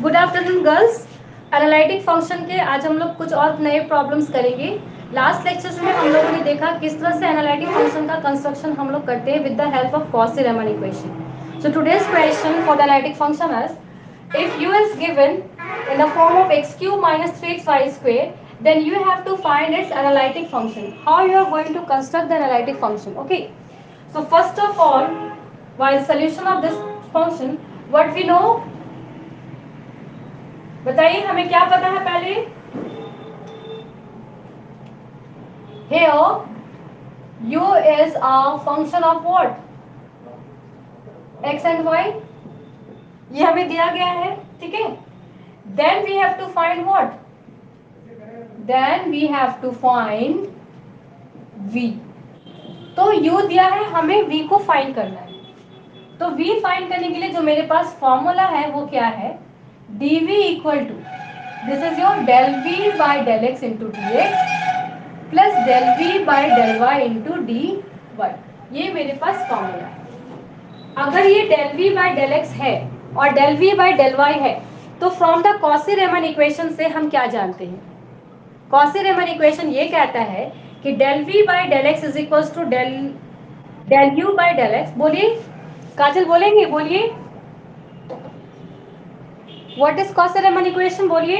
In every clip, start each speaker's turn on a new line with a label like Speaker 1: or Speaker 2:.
Speaker 1: Good afternoon girls. Analytic function के आज हम लोग कुछ और नए प्रॉब्लम्स करेंगे। लास्ट लेक्चर्स में हम लोगों ने देखा किस तरह से एनालिटिक फंक्शन का कंस्ट्रक्शन हम लोग करते हैं with the help of Cauchy Riemann equation. So today's question for the analytic function is if u is given in the form of x cube minus 3xy square, then you have to find its analytic function. How you are going to construct the analytic function? Okay, so first of all, while solution of this function, what we know, बताइए हमें क्या पता है पहले। Here u is a function of what? x and y, ये हमें दिया गया है, ठीक है। Then we have to find what? Then we have to find v. तो u दिया है, हमें v को फाइंड करना है। तो v फाइंड करने के लिए जो मेरे पास फॉर्मूला है वो क्या है? dv equal to this is your del v by del x into d x plus del v by del y into d y. ये मेरे पास फॉर्मूला है। अगर ये del v by del x है और del v by del y है, तो फ्रॉम द कॉची-रीमन इक्वेशन से हम क्या जानते हैं? कॉची-रीमन इक्वेशन ये कहता है कि del v by del x is equal to del u by del x। बोलिए काजल, बोलेंगे, बोलिए व्हाट इज कॉची-रीमन इक्वेशन, बोलिए।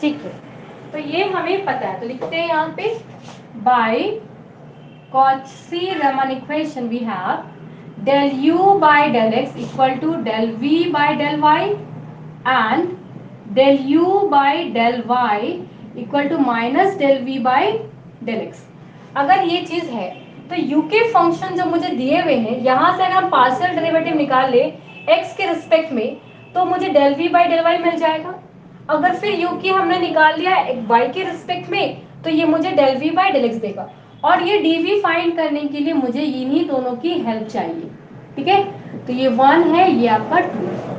Speaker 1: ठीक है, तो ये हमें पता है, तो लिखते हैं यहाँ पे by Cauchy Riemann equation we have del u by del x equal to del v by del y and del u by del y equal to minus del v by del x। अगर ये चीज है तो u के function जो मुझे दिए हुए हैं, यहां से अगर हम पार्शियल डेरिवेटिव निकाल ले x के रिस्पेक्ट में, तो मुझे del v by del y मिल जाएगा। अगर फिर u की हमने निकाल लिया y के रिस्पेक्ट में, तो ये मुझे del v by del x देगा। और ये dv फाइंड करने के लिए मुझे इन्हीं दोनों की हेल्प चाहिए, ठीक है। तो ये 1 है, ये आपका 2 है।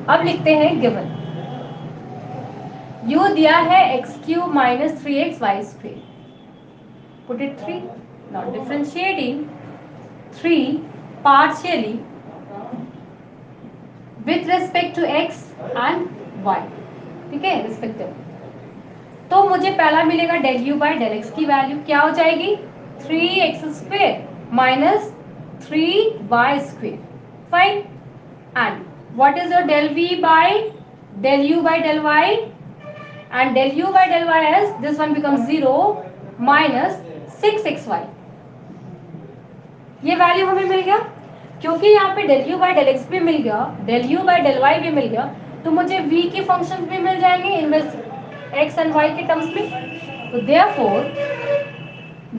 Speaker 1: अब लिखते हैं गिवन u दिया है x cube minus 3xy square, put it 3, now differentiating 3 partially with respect to x and y, ठीक है, रिस्पेक्टिव। तो मुझे पहला मिलेगा del u by del x की वैल्यू क्या हो जाएगी? 3x square minus 3y square, fine. And what is your del v by del u by del y? And del u by del y as this one becomes 0 minus 6xy। ये value हमें मिल गया। क्योंकि यहाँ पे del u by del x भी मिल गया, del u by del y भी मिल गया, तो मुझे v के फंक्शन भी मिल जाएंगे इनवर्स x एंड y के टर्म्स में। तो therefore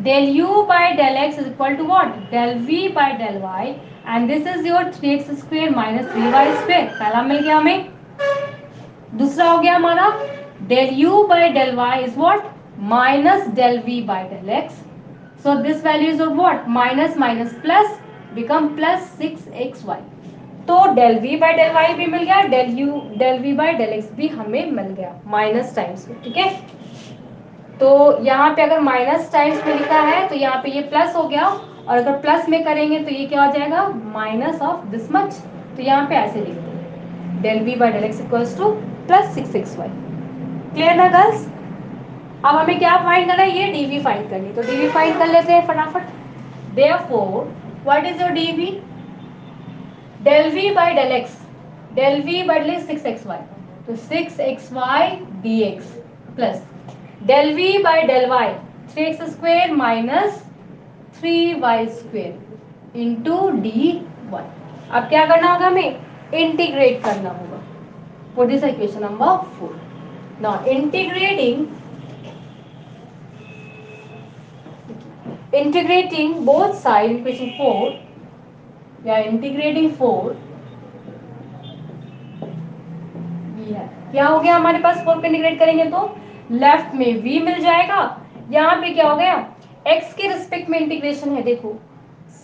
Speaker 1: del u by del x is equal to what? Del v by del y, and this is your 3x square minus 3y square। पहला मिल गया हमें। दूसरा हो गया हमारा del u by del y is what? Minus del v by del x। So this value is of what? Minus minus plus become plus 6xy। तो del v by del y भी मिल गया, del v by del x भी हमें मिल गया minus times में, ठीक है। तो यहाँ पे अगर माइनस टाइम्स में लिखा है तो यहाँ पे ये प्लस हो गया, और अगर प्लस में करेंगे तो ये क्या हो जाएगा? Minus of this much. तो यहाँ पे ऐसे लिखते हैं del v by del x equals two plus 6xy। Clear ना गर्ल्स? अब हमें क्या फाइंड करना है? ये dv फाइंड करनी, तो dv फाइंड कर लेते हैं फटाफट। Therefore, what is your dv? Del v by del x, del v by del 6xy, तो 6xy dx plus del v by del y 3x square minus 3y square into dy। अब क्या करना होगा? हमें इंटीग्रेट करना होगा for this equation number 4। Now integrating both side equation 4, we are integrating 4, क्या हो गया हमारे पास? 4 को इंटीग्रेट करेंगे तो लेफ्ट में v मिल जाएगा। यहाँ पे क्या हो गया? x के रिस्पेक्ट में इंटीग्रेशन है, देखो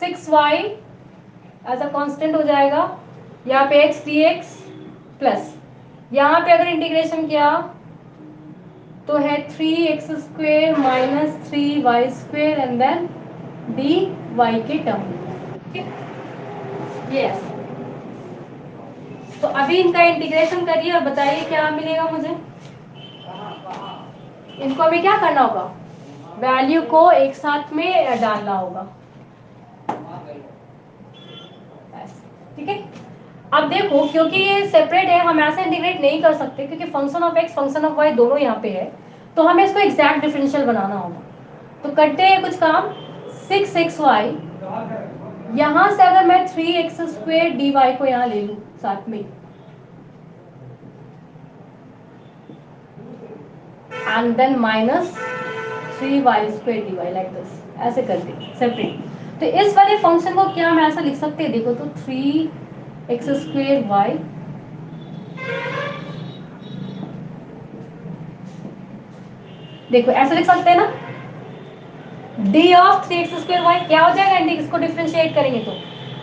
Speaker 1: 6y एज अ कांस्टेंट हो जाएगा, यहाँ पे x dx प्लस यहाँ पे अगर इंटीग्रेशन किया तो है 3x² minus 3y² and then dy के टर्म। यस, तो अभी इनका इंटीग्रेशन करिए और बताइए क्या मिलेगा मुझे। इनको अभी क्या करना होगा, वैल्यू को एक साथ में डालना होगा, ठीक है। अब देखो क्योंकि ये सेपरेट है, हम ऐसे इंटीग्रेट नहीं कर सकते क्योंकि function of x function of y दोनों यहाँ पे है, तो हमें इसको एग्जैक्ट डिफरेंशियल बनाना होगा। तो करते हैं कुछ काम, 6xy, यहाँ से अगर मैं 3x² dy को यहाँ ले लूँ साथ में, and then minus 3y² dy like this, ऐसे करके सेपरेट। तो इस वाले फंक्शन को क्या हम ऐसा लिख सकते हैं, देखो तो 3x² y, देखो ऐसे लिख सकते हैं ना, डी ऑफ 3x² y क्या हो जाएगा, इसको डिफरेंशिएट करेंगे तो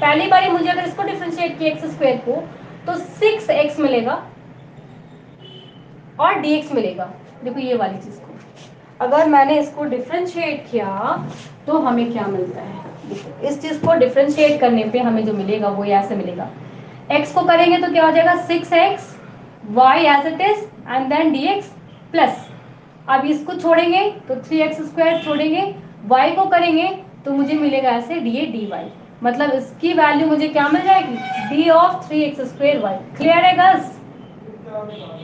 Speaker 1: पहली बारी मुझे अगर इसको डिफरेंशिएट किया x² को तो 6x मिलेगा और dx मिलेगा। देखो ये वाली चीज को अगर मैंने इसको डिफरेंशिएट किया तो हमें क्या मिलता है, देखो इस चीज को डिफरेंशिएट करने पे हमें जो मिलेगा वो ऐसे मिलेगा, x को करेंगे तो क्या हो जाएगा 6x y as it is and then dx plus, अब इसको छोड़ेंगे तो 3x² छोड़ेंगे, y को करेंगे तो मुझे मिलेगा ऐसे dA dy, मतलब इसकी वैल्यू मुझे क्या मिल जाएगी, d of 3x² y। Clear है गर्ल्स,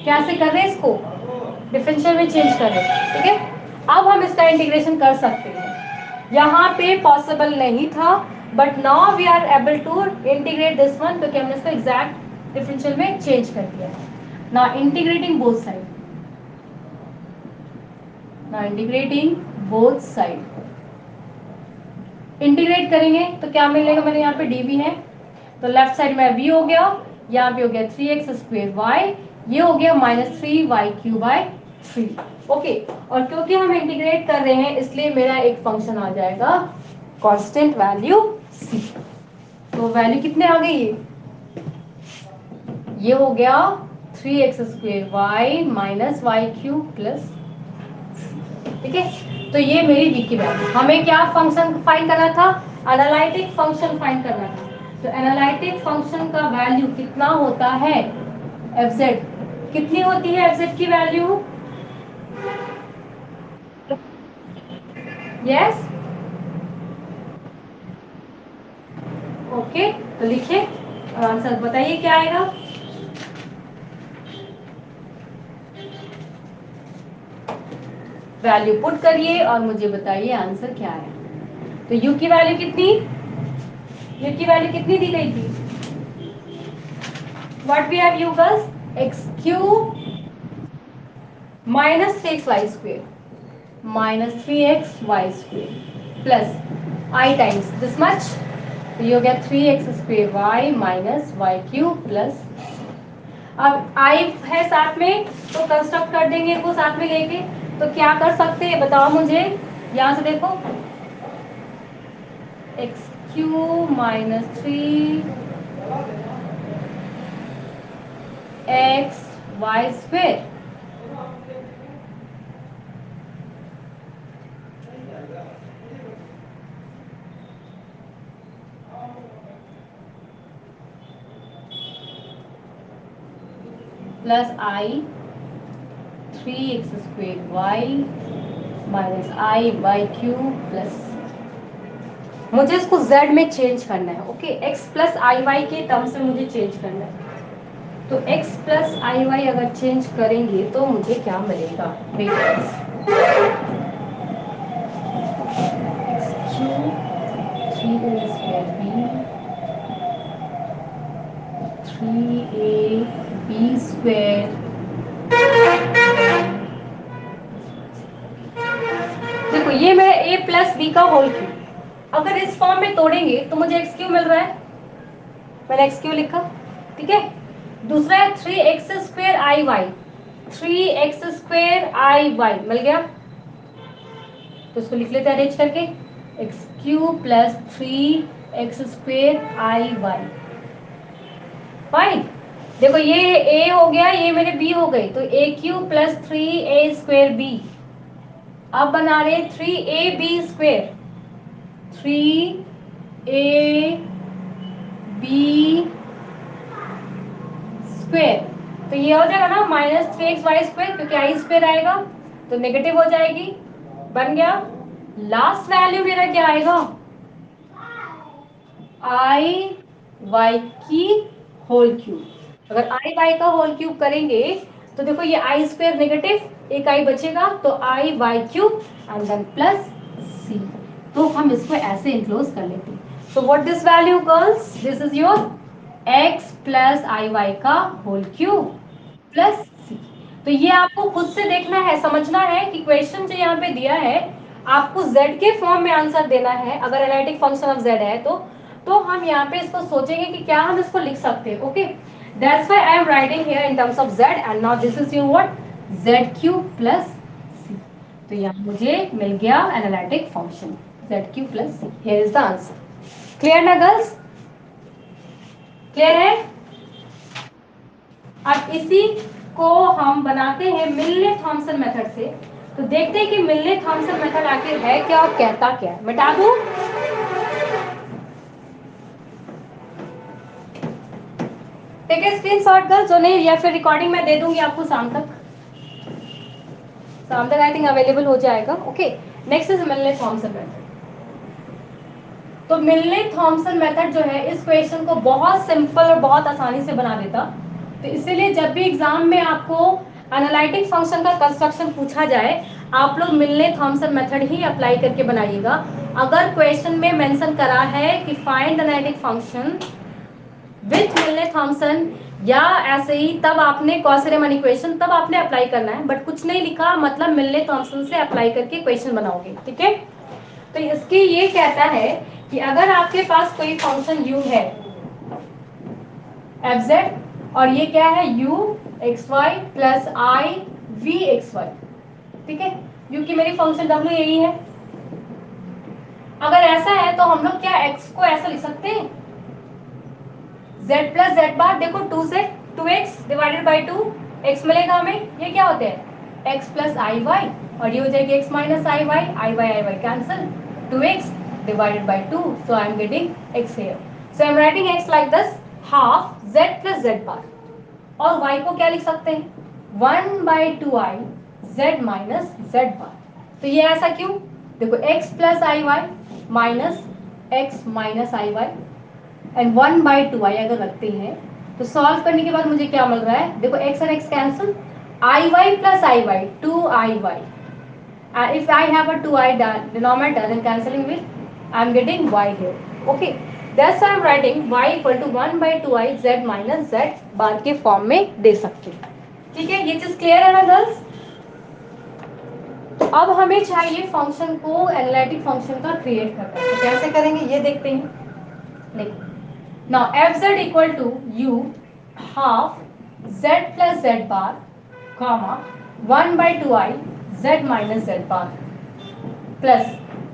Speaker 1: कैसे कर रहे हैं इसको, डिफरेंशियल में चेंज कर रहे हैं, ठीक है। अब हम इसका इंटीग्रेशन कर सकते हैं, यहाँ पे पॉसिबल नहीं था but now we are able to integrate this one क्योंकि हमने इसको एग्जैक्ट डिफरेंशियल में चेंज कर दिया। ना integrating both side, now integrating both side, integrate करेंगे तो क्या मिलेगा, मेरे यहाँ पे dv है तो लेफ्ट साइड में v हो गया, यहाँ पे हो गया 3x² y, ये हो गया -3y³ 3। ओके, और क्योंकि हम इंटीग्रेट कर रहे हैं इसलिए मेरा एक फंक्शन आ जाएगा कांस्टेंट वैल्यू c। तो वैल्यू कितने आ गई, ये हो गया 3x² y minus y³ plus, ठीक है। तो ये मेरी v की वैल्यू, हमें क्या फंक्शन फाइंड करना था, एनालिटिक फंक्शन फाइंड करना था। तो एनालिटिक फंक्शन का वैल्यू कितना होता है fz, कितनी होती है fz की वैल्यू, यस ओके। तो लिखिए और आंसर बताइए क्या आएगा, वैल्यू पुट करिए और मुझे बताइए आंसर क्या है। तो u की वैल्यू कितनी, u की वैल्यू कितनी दी गई थी, what we have u girls, x³ minus 3xy² minus 3xy² plus I times this much, तो ये हो गया 3x² y minus y³ plus, अब I है साथ में तो कंस्ट्रक्ट कर देंगे वो साथ में लेके, तो क्या कर सकते हैं बताओ मुझे, यहाँ से देखो x³ minus 3xy² plus I 3x² y minus I y³ plus, मुझे इसको z में चेंज करना है, okay x plus i Y के टर्म से मुझे चेंज करना है। तो x प्लस आई वाई अगर चेंज करेंगे तो मुझे क्या मिलेगा, देखो ये मेरा a प्लस बी का होल क्यूब, अगर इस फॉर्म में तोड़ेंगे तो मुझे x³ मिल रहा है, मैंने x³ लिखा, ठीक है। दूसरा है 3x² आई वाई, 3x² आई वाई मिल गया, तो इसको लिख लेते हैं अरेंज करके, x³ प्लस 3x² आई वाई, फाइन। देखो ये a हो गया, ये मेरे b हो गई, तो a cube plus 3a² b। अब बना रहे 3ab², 3ab², तो ये हो जाएगा ना -3xy², क्योंकि i² आएगा तो नेगेटिव हो जाएगी, बन गया। लास्ट वैल्यू मेरा क्या आएगा, आई वाई की होल क्यूब। अगर आई वाई का होल क्यूब करेंगे तो देखो ये i² नेगेटिव, एक आई बचेगा, तो i y cube and then plus c. तो हम इसको ऐसे इनक्लोज कर लेते हैं। So what this value girls, this is your x plus i y का होल क्यूब प्लस सी। तो ये आपको खुद से देखना है, समझना है कि क्वेश्चन जो यहाँ पे दिया है आपको z के फॉर्म में आंसर देना है। अगर एनालिटिक फंक्शन ऑफ z है तो हम यहाँ पे इसको सोचेंगे कि क्या हम इसको लिख सकते हैं। Okay, that's why I am writing here in terms of z and now this is your what, z cube plus c. तो यहाँ मुझे मिल गया analytic function z cube plus c. Here is the answer. Clear ना girls, clear है? अब इसी को हम बनाते हैं मिलने थॉमसन मेथड से। तो देखते हैं कि मिलने थॉमसन मेथड आखिर है क्या और कहता क्या है। मिटा दूं? टेक ए स्क्रीनशॉट गर्ल्स, जो नहीं या फिर रिकॉर्डिंग मैं दे दूंगी आपको शाम तक। शाम तक आई थिंक अवेलेबल हो जाएगा। ओके, नेक्स्ट इज मिलने थॉमसन मेथड। तो मिलने थॉमसन मेथड जो है इस क्वेश्चन को बहुत सिंपल और बहुत आसानी से बना देता। तो इसीलिए जब भी एग्जाम में आपको एनालिटिक फंक्शन का कंस्ट्रक्शन पूछा जाए आप लोग मिलने थॉमसन मेथड ही अप्लाई करके बनाइएगा। अगर क्वेश्चन में मेंशन करा है कि फाइंड एनालिटिक फंक्शन विथ मिलने थॉमसन या ऐसे ही, तब आपने गॉस-रीमन इक्वेशन तब आपने अप्लाई करना है। बट कुछ नहीं लिखा मतलब मिलने थॉमसन से अप्लाई करके क्वेश्चन बनाओगे। ठीक है, तो इसकी ये कहता है कि अगर आपके पास कोई फंक्शन u है fz और ये क्या है u x y plus i v x y. ठीक है, u की मेरी फंक्शन w यही है। अगर ऐसा है तो हम लोग क्या x को ऐसा लिख सकते हैं z प्लस जेड बार, देखो 2z 2x divided by 2 x मिलेगा हमें। ये क्या होते हैं x प्लस आई वाई और ये हो जाएगी x minus i y cancel 2x divided by 2, so I am getting x here. So I am writing x like this, half z plus z bar. और y को क्या लिख सकते हैं 1 by 2i z minus z bar. तो ये ऐसा क्यों, देखो x plus i y minus x minus i y and 1 by 2i अगर रखते हैं तो सॉल्व करने के बाद मुझे क्या मिल रहा है, देखो x और x cancel, i y plus i y 2i y. If I have a 2i denominator, then cancelling with I am getting y here. Okay, that's why I am writing y equal to 1 by 2i z minus z bar के form में दे सकते हैं। ठीक है, ये चीज clear है ना गर्ल्स? तो अब हमें चाहिए फंक्शन को एनालिटिक फंक्शन का क्रिएट करना है। तो कैसे करेंगे ये देखते हैं। देखो now f z equal to u half z plus z bar comma 1 by 2i z minus z bar plus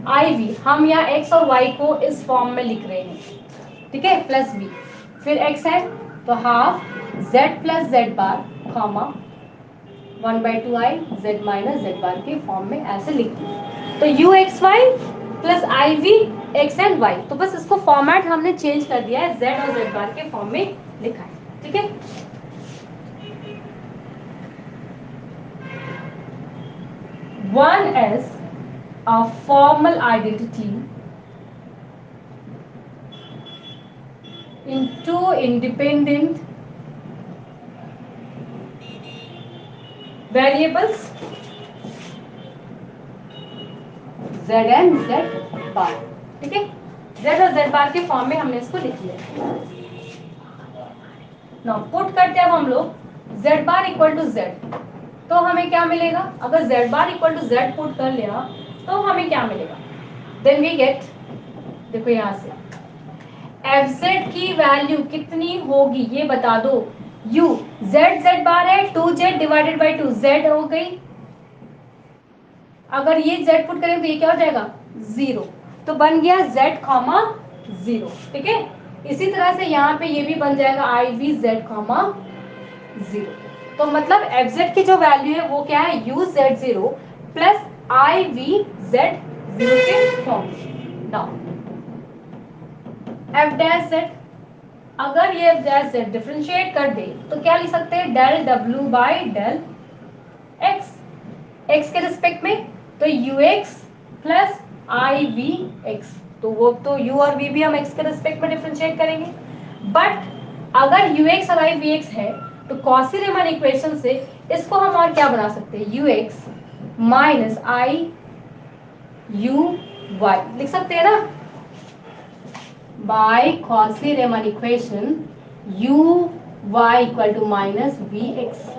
Speaker 1: i v, हम यहाँ x और y को इस फॉर्म में लिख रहे हैं। ठीक है, प्लस b, फिर x है तो half z plus z bar comma 1 by 2i z minus z bar के फॉर्म में ऐसे लिखते हैं। तो u x y plus i v x and y, तो बस इसको फॉर्मेट हमने चेंज कर दिया है, z और z बार के फॉर्म में लिखा है। ठीक है, one is a formal identity in two independent variables z and z bar। ठीक है, z और z बार के फॉर्म में हमने इसको लिख लिया। नाउ पुट करते हैं अब हम लोग z bar equal to z, तो हमें क्या मिलेगा, अगर z bar equal to z put कर लिया तो हमें क्या मिलेगा, देन वी गेट, देखो यहां से fz की वैल्यू कितनी होगी ये बता दो। u z बार है 2z डिवाइडेड बाई 2 z हो गई, अगर ये z पुट करें तो ये क्या हो जाएगा 0, तो बन गया z कॉमा 0। ठीक है, इसी तरह से यहाँ पे ये भी बन जाएगा i v z कॉमा 0। तो मतलब एफ जेड की जो वैल्यू है वो क्या है, you Z 0 plus i V Z 0 के फॉर्म में। नाउ एफ डैश जेड, अगर ये एफ डैश जेड डिफरेंशिएट कर दे तो क्या लिख सकते हैं, डेल डब्ल्यू बाई डेल एक्स, एक्स के रिस्पेक्ट में, तो u x plus i v x, तो वो तो यू और वी भी हम एक्स के रिस्पेक्ट में डिफरेंशिएट करेंगे। बट अगर यू एक्स और आई वी एक्स है तो कॉची रीमन इक्वेशन से इसको हम और क्या बना सकते हैं, u x minus i u y लिख सकते हैं ना, by Cauchy Riemann equation u y equal to minus v x.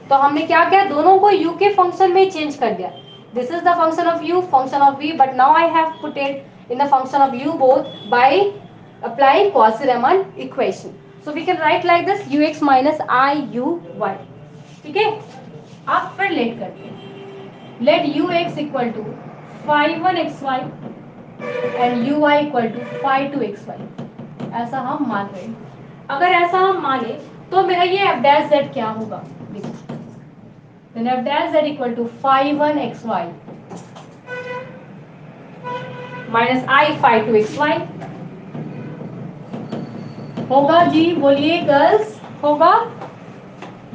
Speaker 1: तो हमने क्या किया, दोनों को u के फंक्शन में चेंज कर दिया, this is the function of u, function of v, but now I have put it in the function of u both by applying Cauchy-Riemann equation. So we can write like this ux minus i u y. ठीक है, अब फिर let करते हैं, let ux equal to five one x y and u y equal to five two x y, ऐसा हम मान रहे हैं। अगर ऐसा हम माने तो मेरा ये एफ डैश जेड क्या होगा, देखो, then f dash z equal to phi 1 xy minus I phi 2 xy होगा जी, बोलिए गर्ल्स, होगा।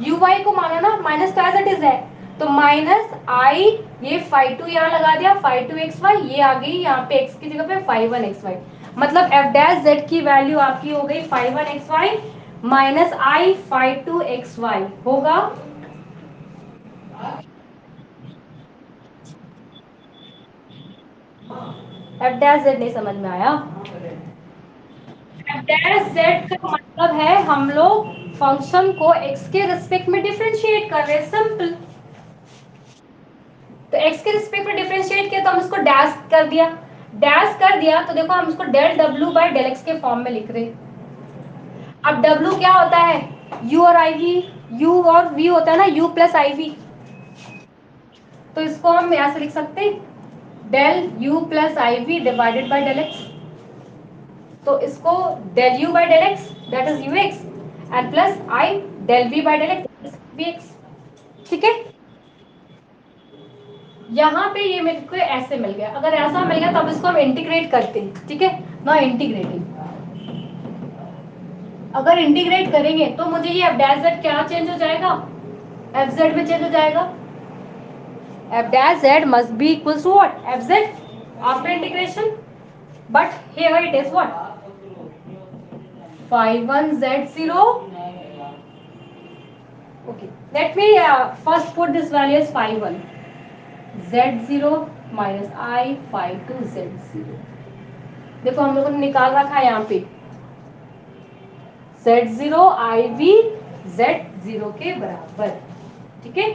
Speaker 1: uy को माना ना, माइनस तो एज इट इज है, तो माइनस आई, ये फाइव टू यहाँ लगा दिया, फाइव टू एक्स वाई, ये आ गई यहाँ पे x की जगह पे फाइव वन एक्स वाई, मतलब f डैश z की वैल्यू आपकी हो गई five one x y minus i five two x y होगा। f डैश z नहीं समझ में आया, डैश जेड का मतलब है हम लोग फंक्शन को x के रिस्पेक्ट में डिफरेंशिएट कर रहे हैं, सिंपल। तो x के रिस्पेक्ट में डिफरेंशिएट किया तो हम इसको डैश कर दिया, डैश कर दिया तो देखो हम इसको del w by del x के फॉर्म में लिख रहे हैं। अब w क्या होता है, u और i v, u और v होता है ना u प्लस आई वी, तो इसको हम यहाँ से लिख सकते हैं del u plus i v divided by del x, तो इसको del u by del x that is u x and plus i del v by del x v x। ठीक है, यहाँ पे ये मेरे को ऐसे मिल गया, अगर ऐसा मिल गया तब इसको हम इंटीग्रेट करते हैं। ठीक है, ना इंटीग्रेटिंग, अगर इंटीग्रेट करेंगे तो मुझे ये एफ डैश जेड क्या चेंज हो जाएगा, एफ जेड में चेंज हो जाएगा, f dash z must be equals to what, f z after integration, but here it is what, five one z zero. Okay, let me first put this value as phi 1 z0 minus I phi 2 z0। देखो हम लोगों ने निकाल रखा है यहाँ पे z0 IV z0 के बराबर। ठीक है,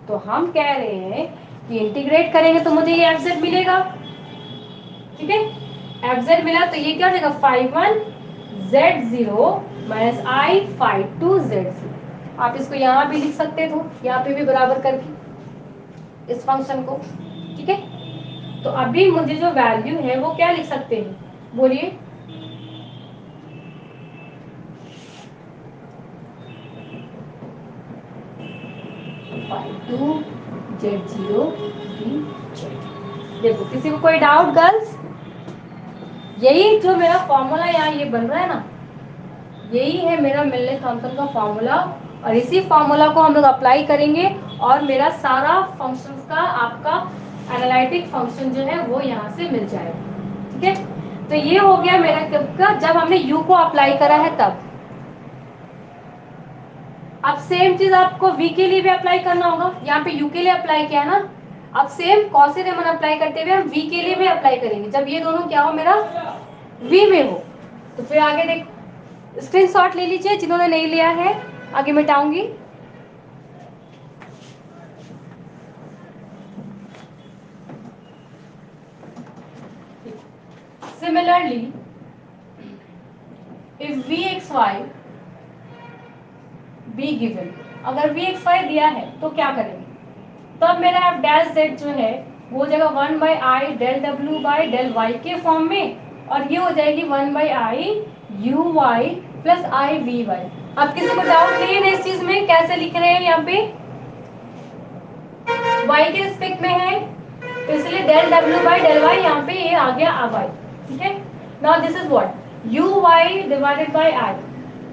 Speaker 1: तो हम कह रहे हैं कि इंटीग्रेट करेंगे तो मुझे ये fz मिलेगा। ठीक है, fz मिला तो ये क्या हो जाएगा, phi 1 z0 minus I phi 2 z0। आप इसको यहाँ भी लिख सकते थे, यहाँ पे भी बराबर करके इस फंक्शन को। ठीक है, तो अभी मुझे जो वैल्यू है वो क्या लिख सकते हैं, बोलिए, two z zero d z. देखो किसी को कोई डाउट गर्ल्स, यही जो मेरा फॉर्मूला यहाँ ये बन रहा है ना, यही है मेरा मिलने थॉम्पसन का फॉर्मूला, और इसी फॉर्मूला को हम लोग अप्लाई करेंगे और मेरा सारा फंक्शंस का आपका एनालिटिक फंक्शन जो है वो यहाँ से मिल जाएगा। ठीक है, तो ये हो गया मेरा कब का, जब हमने u को अप्लाई करा है तब। अब सेम चीज आपको v के लिए भी अप्लाई करना होगा, यहाँ पे u के लिए अप्लाई किया ना, अब सेम कॉसी रीमन अप्लाई करते हुए हम v के लिए भी अप्लाई करेंगे, जब ये दोनों क्या हो मेरा v में हो। तो फिर आगे देख, स्क्रीनशॉट ले लीजिए जिन्होंने नहीं लिया है, आगे मिटाऊंगी। Similarly if vxy be given, अगर vxy दिया है तो क्या करेंगे, तब मेरा एफ डैश जेड जो है वो हो जाएगा वन बाई आई डेल डब्ल्यू बाई डेल वाई के फॉर्म में, और ये हो जाएगी one by i u y plus i v y. अब किसी को डाउट नहीं है ना इस चीज में, कैसे लिख रहे हैं यहाँ पे y के रिस्पेक्ट में है, तो इसलिए del w by del y यहाँ पे ये आ गया y, ठीक है। Now this is what u y divided by i,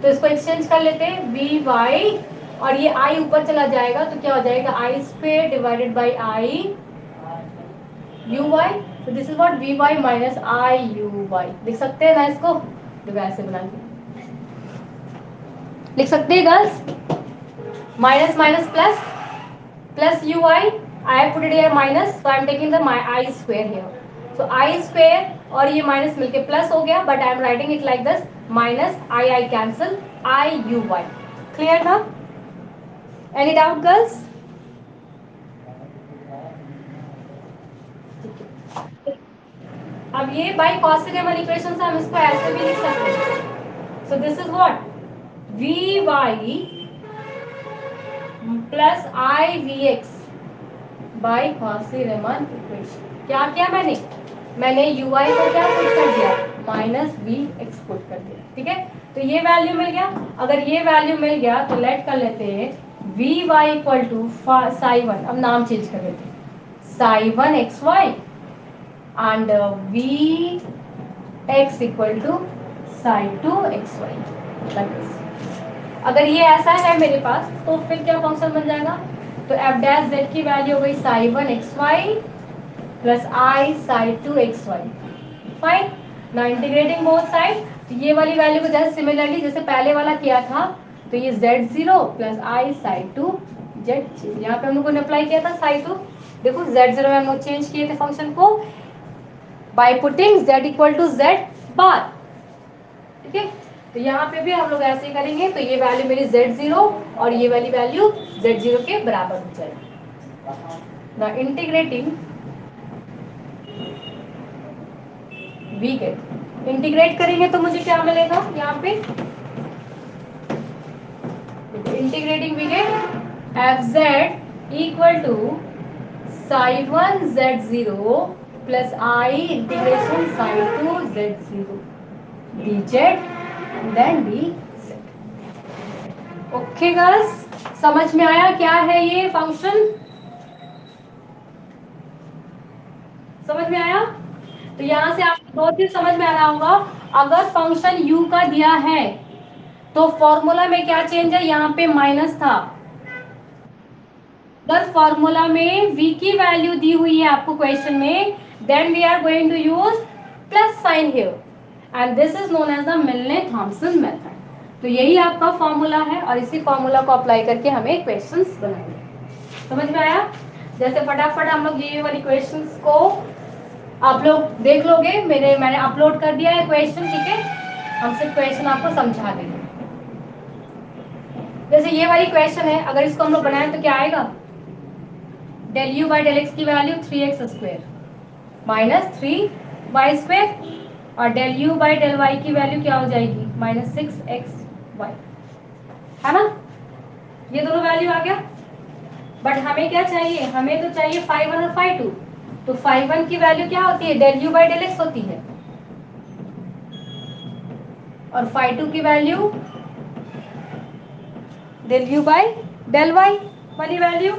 Speaker 1: तो इसको एक्सचेंज कर लेते हैं v y, और ये i ऊपर चला जाएगा तो क्या हो जाएगा i square divided by i u y, तो this is what v y minus i u y, लिख सकते हैं ना इसको, तो वैसे बना के लिख सकते हैं girls, minus minus plus plus ui, I have put it here minus, so I am taking the my I square here. So I square और ये minus मिलके plus हो गया, but I am writing it like this, minus I cancel, I u y. Clear now? Any doubt girls? अब ये by Cauchy Riemann equation से हम इसको ऐसे भी लिख सकते हैं. So this is what vy plus I vx by Cauchy Riemann equation. क्या किया मैंने ui को क्या पुट कर दिया, माइनस वी एक्स पुट कर दिया, ठीक है। तो ये वैल्यू मिल गया, अगर ये वैल्यू मिल गया तो लेट कर लेते हैं v y equal to psi one, अब नाम चेंज कर लेते हैं psi one x y and v x equal to psi two x y. अगर ये ऐसा है मेरे पास तो फिर क्या फंक्शन बन जाएगा, तो एफ डैश जेड की वैल्यू हो गई psi one x y plus i psi two x y, fine. Now integrating both side, तो ये वाली वैल्यू को जैसे सिमिलरली जैसे पहले वाला किया था, तो ये z0 plus i psi two Z, यहाँ पे हम लोगों ने अप्लाई किया था साई टू, देखो z0 में हम लोग चेंज किए थे फंक्शन को by putting z equal to z bar, ठीक है। तो यहाँ पे भी हम लोग ऐसे ही करेंगे, तो ये वैल्यू मेरी z0 और ये वाली वैल्यू z0 के बराबर हो जाएगी। Now integrating we get, integrate करेंगे तो मुझे क्या मिलेगा यहाँ पे, integrating we get f z equal to psi one z zero plus i integration psi two z zero d z then d z. Okay girls, समझ में आया क्या है ये फंक्शन, समझ में आया। तो यहाँ से आपको दो चीज समझ में आ रहा होगा, अगर फंक्शन u का दिया है तो फॉर्मूला में क्या चेंज है, यहाँ पे माइनस था, अगर फॉर्मूला में v की वैल्यू दी हुई है आपको क्वेश्चन में, then we are going to use plus sign here and this is known as the Milne Thomson method. तो यही आपका फॉर्मूला है और इसी फॉर्मूला को अप्लाई करके हमें क्वेश्चंस बनाएंगे। समझ में आया। जैसे फटाफट हम लोग ये वाली क्वेश्चंस को आप लोग देख लोगे, मैंने अपलोड कर दिया है क्वेश्चन, ठीक है। हम सिर्फ क्वेश्चन आपको समझा देंगे। जैसे ये वाली क्वेश्चन है, अगर इसको हम लोग बनाएं तो क्या आएगा, del u by del x की value 3x square minus 3y square, और del u by del y की वैल्यू क्या हो जाएगी, माइनस 6xy, है ना। ये दोनों वैल्यू आ गया, बट हमें क्या चाहिए, हमें तो चाहिए फाई वन और फाई टू। तो फाई वन की वैल्यू क्या होती है, del u by del x होती है, और फाई टू की value del u by del y वाली वैल्यू,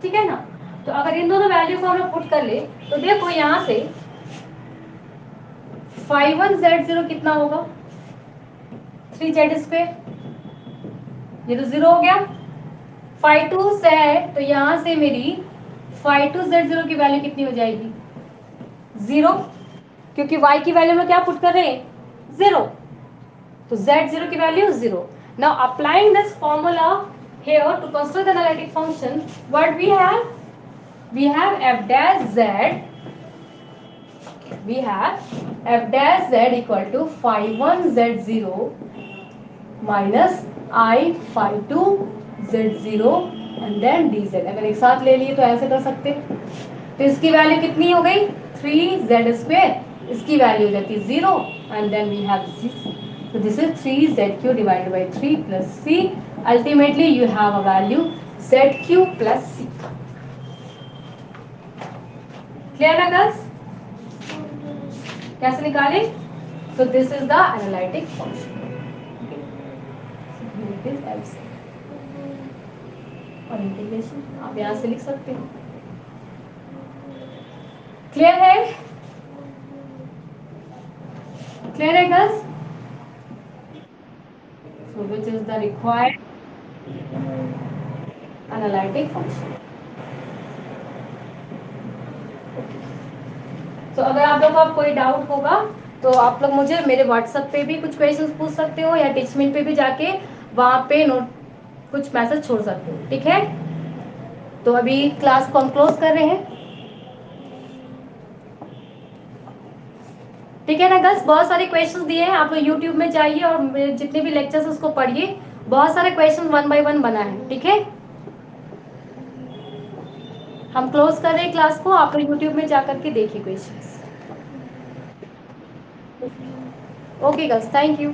Speaker 1: ठीक है ना। तो अगर इन दोनों वैल्यू को हम लोग पुट कर ले तो देखो यहां से फाई वन जेड जीरो कितना होगा, 3z स्क्वायर, ये तो जीरो हो गया। फाई टू जेड, तो यहां से मेरी फाई टू जेड जीरो की वैल्यू कितनी हो जाएगी, जीरो, क्योंकि y की वैल्यू में क्या पुट कर रहे हैं, जीरो, तो z0 की value zero. Now applying this formula here to construct the analytic function, what we have f dash z, we have f dash z equal to phi 1 z0 minus I phi 2 z0 and then dz। अगर एक साथ ले लिए तो ऐसे कर सकते, तो इसकी वैल्यू कितनी हो गई, 3z स्क्वायर, इसकी वैल्यू हो जाती है 0 and then we have so this is 3zq divided by 3 plus c, ultimately you have a value zq plus c। clear ना girls, कैसे निकालें, so this is the analytic function। Is absent. और integration आप यहाँ से लिख सकते हो। क्लियर है? क्लियर है girls? So which is the required analytic function. तो अगर आप लोगों को कोई डाउट होगा तो आप लोग मुझे मेरे व्हाट्सएप पे भी कुछ क्वेश्चंस पूछ सकते हो या टीचमेंट पे भी जाके वहाँ पे नोट कुछ मैसेज छोड़ सकते हो, ठीक है? तो अभी क्लास को हम क्लोज कर रहे हैं, ठीक है ना गर्ल्स? बहुत सारे क्वेश्चंस दिए हैं, आप लोग यूट्यूब में जाइए और मेरे जितने भी लेक्चर्स उसको पढ़िए, बहुत सारे क्वेश्चन 1 बाय 1 बना है, ठीक है? हम क्लोज कर रहे हैं क्लास को, आप लोग यूट्यूब में जाकर के देखिए questions. Okay girls, thank you.